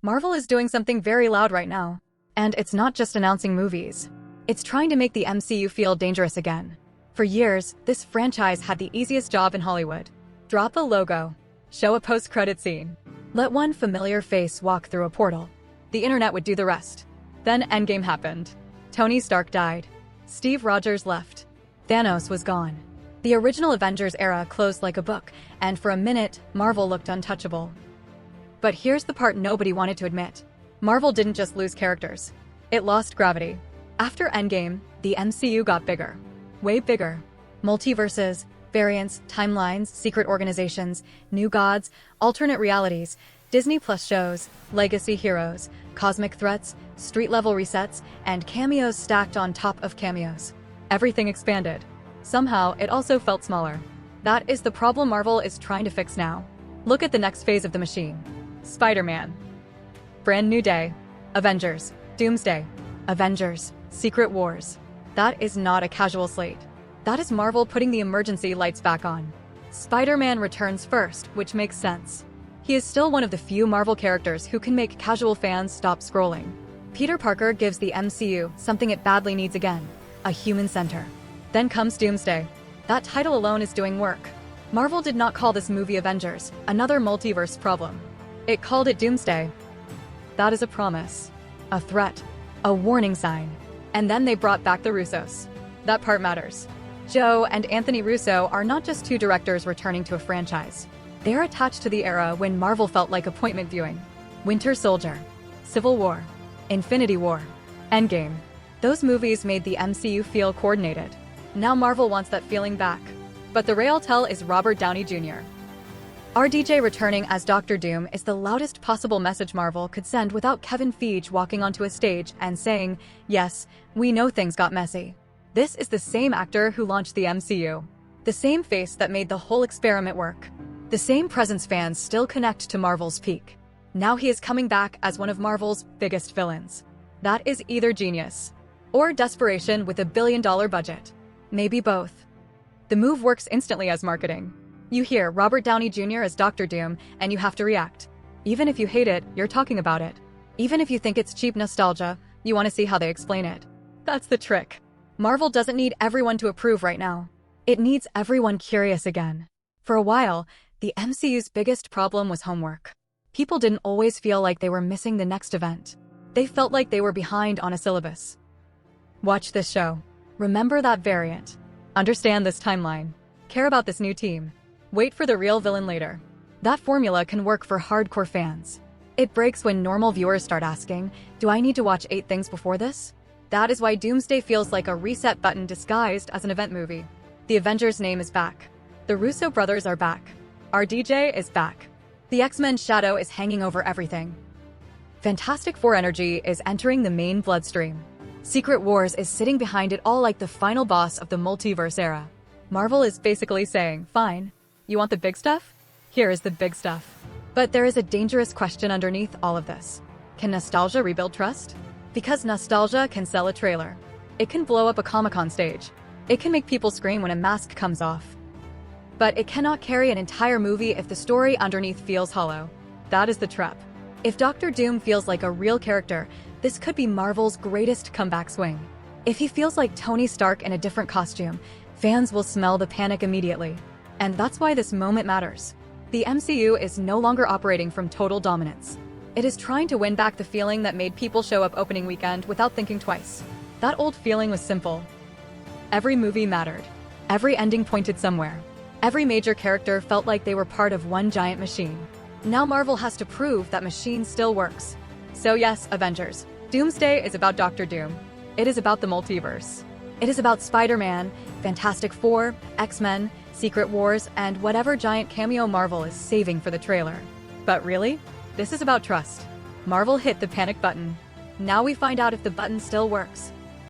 Marvel is doing something very loud right now. And it's not just announcing movies. It's trying to make the MCU feel dangerous again. For years, this franchise had the easiest job in Hollywood. Drop a logo. Show a post-credit scene. Let one familiar face walk through a portal. The internet would do the rest. Then Endgame happened. Tony Stark died. Steve Rogers left. Thanos was gone. The original Avengers era closed like a book, and for a minute, Marvel looked untouchable. But here's the part nobody wanted to admit. Marvel didn't just lose characters. It lost gravity. After Endgame, the MCU got bigger. Way bigger. Multiverses, variants, timelines, secret organizations, new gods, alternate realities, Disney Plus shows, legacy heroes, cosmic threats, street-level resets, and cameos stacked on top of cameos. Everything expanded. Somehow, it also felt smaller. That is the problem Marvel is trying to fix now. Look at the next phase of the machine. Spider-Man. Brand New Day. Avengers. Doomsday. Avengers. Secret Wars. That is not a casual slate. That is Marvel putting the emergency lights back on. Spider-Man returns first, which makes sense. He is still one of the few Marvel characters who can make casual fans stop scrolling. Peter Parker gives the MCU something it badly needs again, a human center. Then comes Doomsday. That title alone is doing work. Marvel did not call this movie Avengers, another multiverse problem. It called it Doomsday. That is a promise, a threat, a warning sign. And then they brought back the Russos. That part matters. Joe and Anthony Russo are not just two directors returning to a franchise. They're attached to the era when Marvel felt like appointment viewing. Winter Soldier, Civil War, Infinity War, Endgame. Those movies made the MCU feel coordinated. Now Marvel wants that feeling back. But the real tell is Robert Downey Jr. RDJ returning as Doctor Doom is the loudest possible message Marvel could send without Kevin Feige walking onto a stage and saying, "Yes, we know things got messy." This is the same actor who launched the MCU. The same face that made the whole experiment work. The same presence fans still connect to Marvel's peak. Now he is coming back as one of Marvel's biggest villains. That is either genius or desperation with $1 billion budget. Maybe both. The move works instantly as marketing. You hear Robert Downey Jr. as Doctor Doom, and you have to react. Even if you hate it, you're talking about it. Even if you think it's cheap nostalgia, you want to see how they explain it. That's the trick. Marvel doesn't need everyone to approve right now. It needs everyone curious again. For a while, the MCU's biggest problem was homework. People didn't always feel like they were missing the next event. They felt like they were behind on a syllabus. Watch this show. Remember that variant. Understand this timeline. Care about this new team. Wait for the real villain later. That formula can work for hardcore fans. It breaks when normal viewers start asking, do I need to watch 8 things before this? That is why Doomsday feels like a reset button disguised as an event movie. The Avengers name is back. The Russo brothers are back. RDJ is back. The X-Men shadow is hanging over everything. Fantastic Four energy is entering the main bloodstream. Secret Wars is sitting behind it all like the final boss of the multiverse era. Marvel is basically saying, fine, you want the big stuff? Here is the big stuff. But there is a dangerous question underneath all of this. Can nostalgia rebuild trust? Because nostalgia can sell a trailer. It can blow up a Comic-Con stage. It can make people scream when a mask comes off. But it cannot carry an entire movie if the story underneath feels hollow. That is the trap. If Doctor Doom feels like a real character, this could be Marvel's greatest comeback swing. If he feels like Tony Stark in a different costume, fans will smell the panic immediately. And that's why this moment matters. The MCU is no longer operating from total dominance. It is trying to win back the feeling that made people show up opening weekend without thinking twice. That old feeling was simple. Every movie mattered. Every ending pointed somewhere. Every major character felt like they were part of one giant machine. Now Marvel has to prove that machine still works. So yes, Avengers. Doomsday is about Doctor Doom. It is about the multiverse. It is about Spider-Man, Fantastic Four, X-Men, Secret Wars, and whatever giant cameo Marvel is saving for the trailer. But really? This is about trust. Marvel hit the panic button. Now we find out if the button still works.